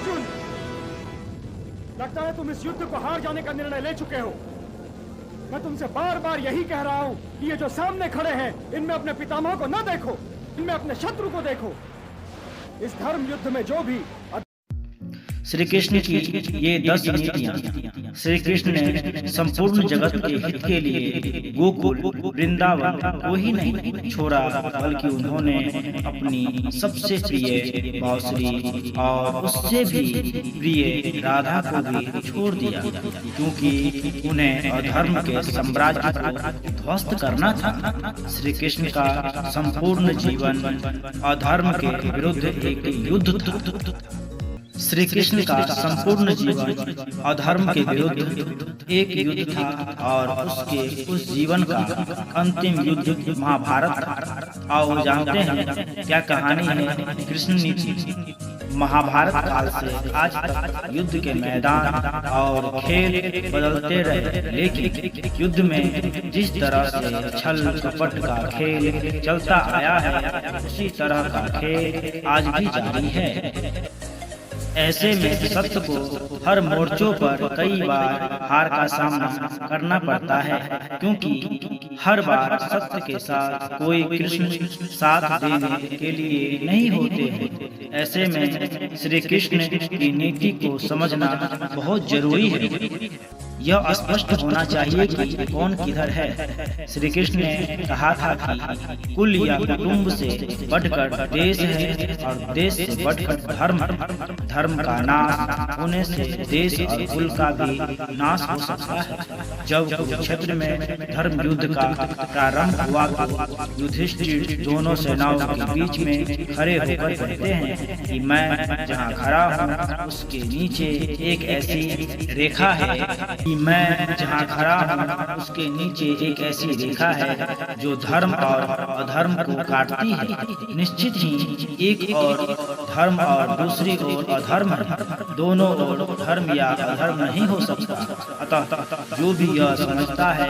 अर्जुन, लगता है तुम इस युद्ध को हार जाने का निर्णय ले चुके हो। मैं तुमसे बार बार यही कह रहा हूं कि ये जो सामने खड़े हैं, इनमें अपने पितामह को न देखो, इनमें अपने शत्रु को देखो। इस धर्म युद्ध में जो भी श्री कृष्ण की ये 10 नीतियां श्री कृष्ण ने संपूर्ण जगत के हित के लिए गोकुल वृंदावन को ही नहीं छोड़ा, बल्कि उन्होंने अपनी सबसे प्रिय बांसुरी और उससे भी प्रिय राधा को भी छोड़ दिया, क्योंकि उन्हें अधर्म के साम्राज्य को ध्वस्त करना था। श्री कृष्ण का संपूर्ण जीवन अधर्म के विरुद्ध एक युद्ध था। श्री कृष्ण का संपूर्ण जीवन अधर्म के विरुद्ध एक युद्ध था और उस जीवन का अंतिम युद्ध महाभारत था। आओ जानते हैं क्या कहानी है कृष्ण नीति। महाभारत काल से आज तक युद्ध के मैदान और खेल बदलते रहे, लेकिन युद्ध में जिस तरह से छल कपट का खेल चलता आया है, उसी तरह का खेल आज भी जारी है। ऐसे में सत्य को हर मोर्चों पर कई बार हार का सामना करना पड़ता है, क्योंकि हर बार सत्य के साथ कोई कृष्ण साथ देने के लिए नहीं होते हैं। ऐसे में श्री कृष्ण की नीति को समझना बहुत जरूरी है। यह स्पष्ट होना चाहिए कि कौन किधर है। श्री कृष्ण ने कहा था कि कुल या कुटुंब से बढ़कर देश है और देश से बढ़कर धर्म। धर्म का नाश होने से देश और कुल का भी नाश हो सकता है। जब कुरुक्षेत्र में धर्म युद्ध का प्रारंभ हुआ तो युधिष्ठिर दोनों सेनाओं के बीच में खड़े होकर कहते हैं कि मैं जहाँ खड़ा हूँ उसके नीचे एक ऐसी रेखा है कि मैं जहाँ खड़ा हूँ उसके नीचे एक ऐसी रेखा है जो धर्म और अधर्म को काटती है। निश्चित ही एक और धर्म और दूसरी ओर अधर्म है। दोनों ओर धर्म या अधर्म नहीं हो सकता। अतः जो भी यह समझता है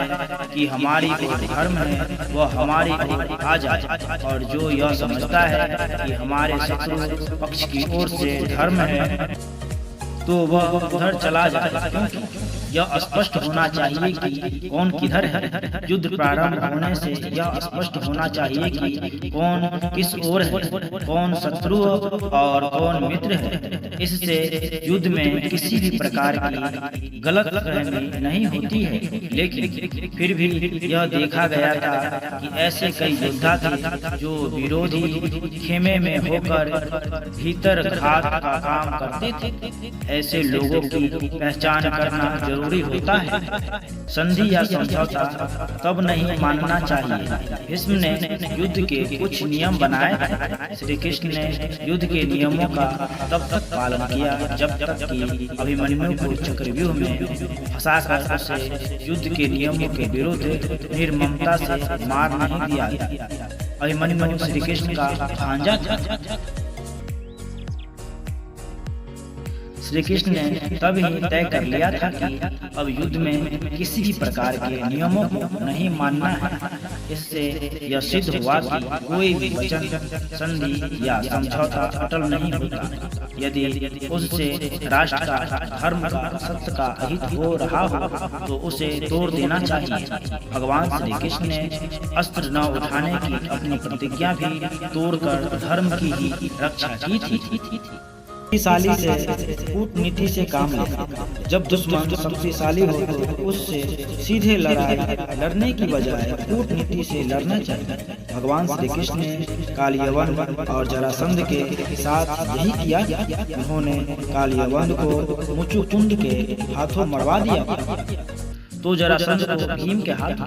कि हमारी ओर धर्म है वह हमारी ओर आ जाए, और जो यह समझता है कि हमारे शत्रु पक्ष की ओर से धर्म है तो वह उधर चला जाए। यह स्पष्ट होना चाहिए कि कौन किधर है। युद्ध प्रारंभ होने से यह स्पष्ट होना चाहिए कि कौन किस ओर है, कौन शत्रु और कौन मित्र है। इससे युद्ध में किसी भी प्रकार की गलतफहमी नहीं होती है। लेकिन फिर भी यह देखा गया था कि ऐसे कई योद्धा थे जो विरोधी खेमे में होकर भीतर घात का काम करते थे। ऐसे लोगों की पहचान करना जरूरी होता है। संधि या समझौता तब नहीं मानना चाहिए। भीष्म ने युद्ध के कुछ नियम बनाए। श्री कृष्ण ने युद्ध के नियमों का तब तक पालन किया जब तक कि अभिमन्यु को चक्रव्यूह में फंसाकर उसे युद्ध के नियमों के विरुद्ध निर्ममता से मार नहीं दिया। अभिमन्यु श्री कृष्ण का भांजा था। श्री कृष्ण ने तब ही तय कर लिया था कि अब युद्ध में किसी भी प्रकार के नियमों को नहीं मानना है। इससे यह सिद्ध हुआ कि कोई भी वचन, संधि या समझौता अटल नहीं होता। यदि उससे राष्ट्र का, धर्म का, सत्य का हित हो रहा हो तो उसे तोड़ देना चाहिए। भगवान श्री कृष्ण ने अस्त्र न उठाने की अपनी प्रतिज्ञा भी तोड़कर धर्म की ही रक्षा की थी। शक्तिशाली से कूटनीति से काम लें। जब दुश्मन शक्तिशाली हो तो उससे सीधे लड़ने की बजाय कूटनीति से लड़ना चाहिए। भगवान श्री कृष्ण ने कालियवन और जरासंध के साथ यही किया। उन्होंने कालियवन को मुचुकुंद के हाथों मरवा दिया तो जरासंध को भीम के हाथ।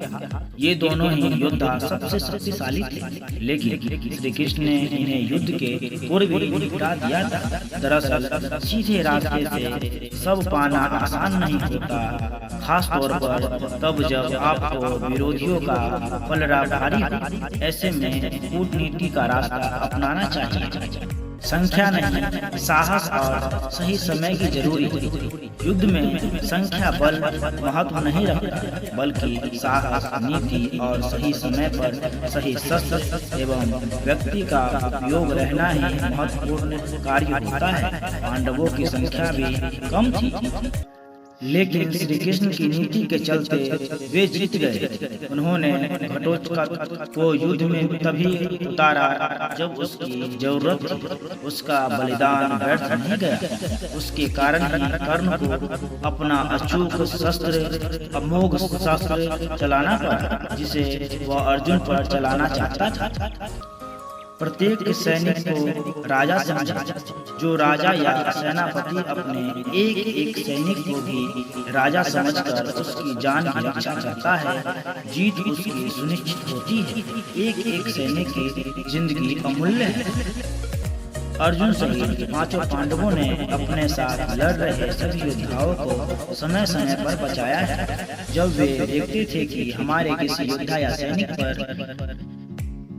ये दोनों ही योद्धा सबसे शक्तिशाली थे, लेकिन श्री कृष्ण ने इन्हें युद्ध के पूर्व ही निपटा दिया था। दरअसल सीधे रास्ते से सब पाना आसान नहीं होता, खास तौर पर तब जब आपको विरोधियों का पलड़ा भारी हो। ऐसे में कूटनीति का रास्ता अपनाना चाहिए। संख्या नहीं, साहस और सही समय की जरूरी। युद्ध में संख्या बल महत्व नहीं रखता, बल्कि साहस, नीति और सही समय पर सही शस्त्र एवं व्यक्ति का उपयोग रहना ही महत्वपूर्ण कार्य होता है। पांडवों की संख्या भी कम थी, लेकिन श्री कृष्ण की नीति के चलते वे जीत गए। उन्होंने घटोत्कच को युद्ध में तभी उतारा जब उसकी जरूरत थी। उसका बलिदान व्यर्थ नहीं गया। उसके कारण ही कर्ण को अपना अचूक शस्त्र, अमोघ शस्त्र चलाना पड़ा, जिसे वह अर्जुन पर चलाना चाहता था। प्रत्येक सैनिक को राजा समझा। जो राजा या सेनापति अपने एक एक सैनिक को भी राजा समझकर उसकी जान की रक्षा करता है, जीत उसकी सुनिश्चित होती है। एक एक सैनिक की जिंदगी अमूल्य है। अर्जुन सहित पांचों पांडवों ने अपने साथ लड़ रहे सभी योद्धाओं को समय समय पर बचाया है। जब वे देखते थे कि हमारे किसी योद्धा या सैनिक पर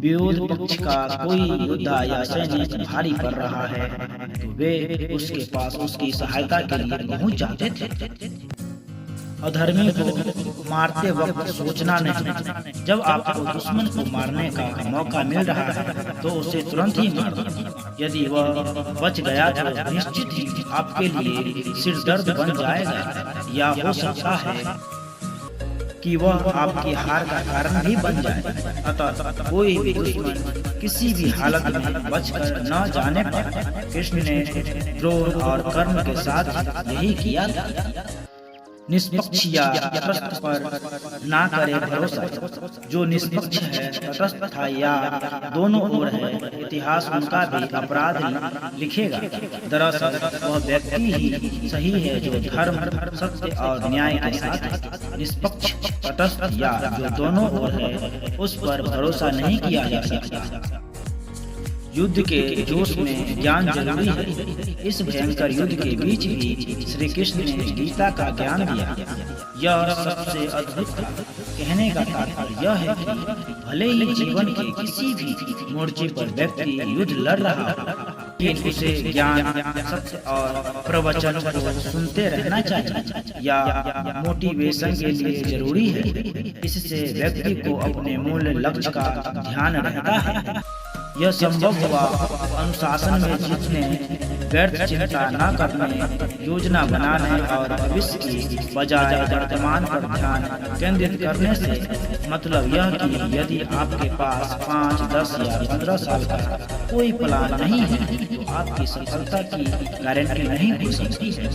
विरोध पक्ष का कोई योद्धा या सैनिक भारी पड़ रहा है, तो वे उसके पास उसकी सहायता के लिए पहुंच जाते थे। अधर्मी को मारते वक्त सोचना नहीं। जब आपको दुश्मन को मारने का मौका मिल रहा है तो उसे तुरंत ही मार दो। यदि वह बच गया तो निश्चित ही आपके लिए सिरदर्द बन जाएगा, या हो सकता है कि वह आपकी हार का कारण भी बन जाए। अतः कोई भी दुश्मन किसी भी हालत में बचकर न जाने पाए। कृष्ण ने द्रोण और कर्ण के साथ यही किया था। निष्पक्ष या तटस्थ पर ना करे भरोसा। जो निष्पक्ष है, तटस्थ था या दोनों ओर है, इतिहास उनका भी अपराध लिखेगा। दरअसल वह व्यक्ति ही सही है जो धर्म, सत्य और न्याय के साथ है। निष्पक्ष, तटस्थ या जो दोनों ओर है, उस पर भरोसा नहीं किया जा सकता। युद्ध के जोश में ज्ञान जरूरी है। इस भयंकर युद्ध के बीच भी श्री कृष्ण ने गीता का ज्ञान दिया। यह सबसे अद्भुत था। कहने का तात्पर्य यह है कि भले ही जीवन के किसी भी मोर्चे पर व्यक्ति युद्ध लड़ रहा हो, लेकिन उसे ज्ञान, सत्य और प्रवचन को सुनते रहना चाहिए। या मोटिवेशन के लिए जरूरी है। इससे व्यक्ति को अपने मूल लक्ष्य का ध्यान रहता है। यह संभव हुआ अनुशासन में जीतने, व्यर्थ चिंता न करने, योजना बनाने और भविष्य की बजाय वर्तमान पर ध्यान केंद्रित करने से। मतलब यह कि यदि आपके पास 5, 10 या 15 साल का कोई प्लान नहीं है तो आपकी सफलता की गारंटी नहीं हो सकती है।